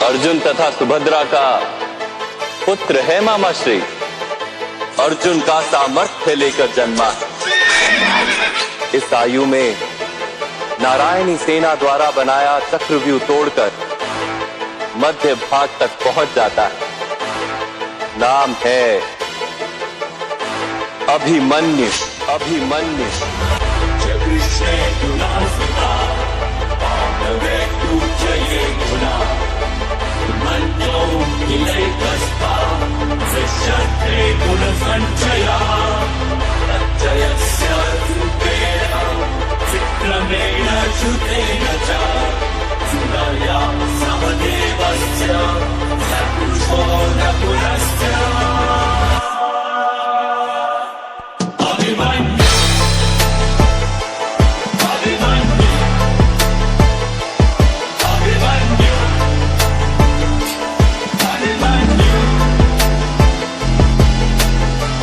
अर्जुन तथा सुभद्रा का पुत्र है मामा श्री। अर्जुन का सामर्थ्य लेकर जन्मा। इस आयु में नारायणी सेना द्वारा बनाया चक्रव्यूह तोड़कर मध्य भाग तक पहुंच जाता है। नाम है अभिमन्यु। अभिमन्यु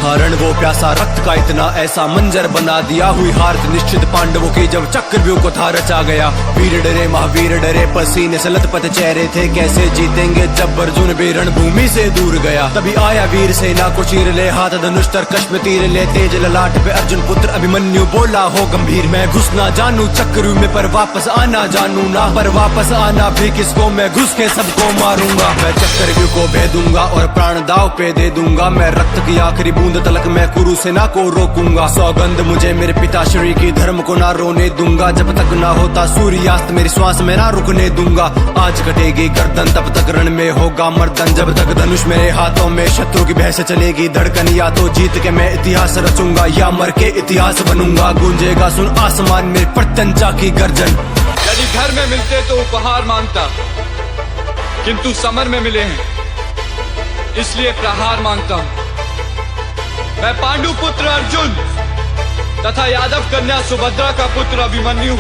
हरण वो प्यासा रक्त का इतना ऐसा मंजर बना दिया। हुई हार निश्चित पांडवों की जब चक्रव्यूह को था रचा गया। वीर डरे महावीर डरे पसीने से लथपथ चेहरे थे। कैसे जीतेंगे जब अर्जुन भी रणभूमि से दूर गया। तभी आया वीर सेना को चीर ले, हाथ धनुष तरकश में तीर ले। तेज ललाट पे अर्जुन पुत्र अभिमन्यु बोला हो गंभीर, मैं घुस ना जानू चक्रव्यूह में पर वापस आना जानू ना। पर वापस आना भी किसको, मैं घुस के सबको मारूंगा। मैं चक्रव्यूह को भेदूंगा और प्राण दाव पे दे दूंगा। मैं रक्त की आखिरी बूंद तलक मैं कुरु सेना को रोकूंगा। सौगंध मुझे मेरे पिता श्री की, धर्म को ना रोने दूंगा। जब तक ना होता सूर्यास्त मेरी श्वास में ना रुकने दूंगा। आज कटेगी गर्दन तब तक रण में होगा मर्दन। जब तक धनुष मेरे हाथों में शत्रु की भय से चलेगी धड़कन। या तो जीत के मैं इतिहास रचूंगा या मर के इतिहास बनूंगा। गूंजेगा सुन आसमान में प्रत्यंचा की गर्जन। यदि घर में मिलते तो उपहार मांगता, किंतु समर में मिले हैं इसलिए प्रहार मांगता हूं। मैं पांडु पुत्र अर्जुन तथा यादव कन्या सुभद्रा का पुत्र अभिमन्यु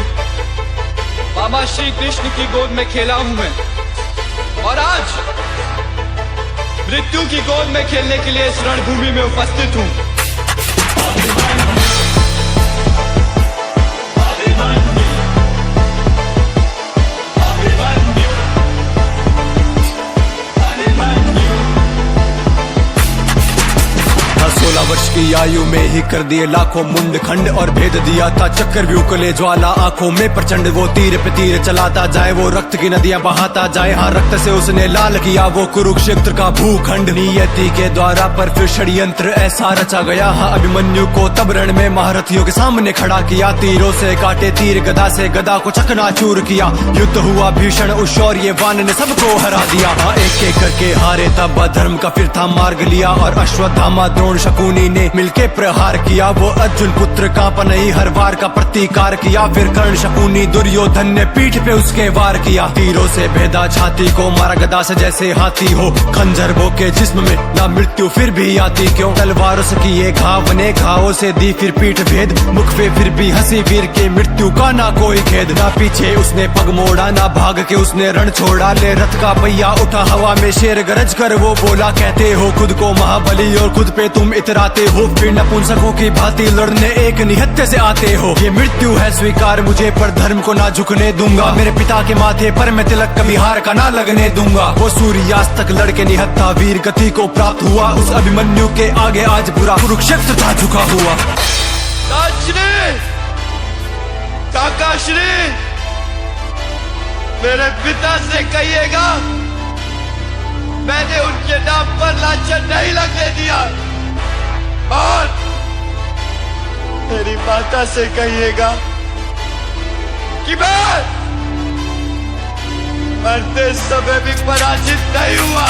मामा श्री कृष्ण की गोद में खेला हूं मैं, और आज मृत्यु की गोद में खेलने के लिए इस रणभूमि में उपस्थित हूं। वर्ष की आयु में ही कर दिए लाखों मुंड खंड और भेद दिया था चक्रव्यूह को ले ज्वाला आंखों में प्रचंड। वो तीर पे तीर चलाता जाए, वो रक्त की नदियां बहाता जाए। हाँ रक्त से उसने लाल किया वो कुरुक्षेत्र का भूखंड। नियति के द्वारा पर फिर षड्यंत्र ऐसा रचा गया। हाँ अभिमन्यु को तब रण में महारथियों के सामने खड़ा किया। तीरों से काटे तीर, गदा से गदा को चकनाचूर किया। युद्ध हुआ भीषण उस शौर्यवान ने सबको हरा दिया। हाँ एक एक करके हारे तब धर्म का फिर था मार्ग लिया। और अश्वत्थामा द्रोण शकुनी ने मिलके प्रहार किया। वो अर्जुन पुत्र कांपा नहीं, हर वार का प्रतिकार किया। फिर कर्ण शकुनी दुर्योधन ने पीठ पे उसके वार किया। तीरों से भेदा छाती को, मारा गदा से जैसे हाथी हो। खंजर वो के जिस्म में ना मृत्यु फिर भी आती क्यों। तलवारों से किए घाव ने घावों से दी फिर पीठ भेद। मुख पे फिर भी हंसी वीर के, मृत्यु का ना कोई खेद। ना पीछे उसने पग मोड़ा, ना भाग के उसने रण छोड़ा। ले रथ का पहिया उठा हवा में, शेर गरज कर वो बोला। कहते हो खुद को महाबली और खुद पे तुम इतराते हो। फिर नपुंसकों की भांति लड़ने एक निहत्थे से आते हो। ये मृत्यु है स्वीकार मुझे, पर धर्म को ना झुकने दूंगा। मेरे पिता के माथे पर मैं तिलक कभी हार का ना लगने दूंगा। वो सूर्यास्त तक लड़के निहत्था वीर गति को प्राप्त हुआ। उस अभिमन्यु के आगे आज पूरा कुरुक्षेत्र था झुका हुआ। काकाश्री मेरे पिता से कहिएगा मैंने उनके नाम पर लांछन नहीं लगने दिया। और मेरी माता से कहिएगा कि मैं मरते समय भी पराजित नहीं हुआ।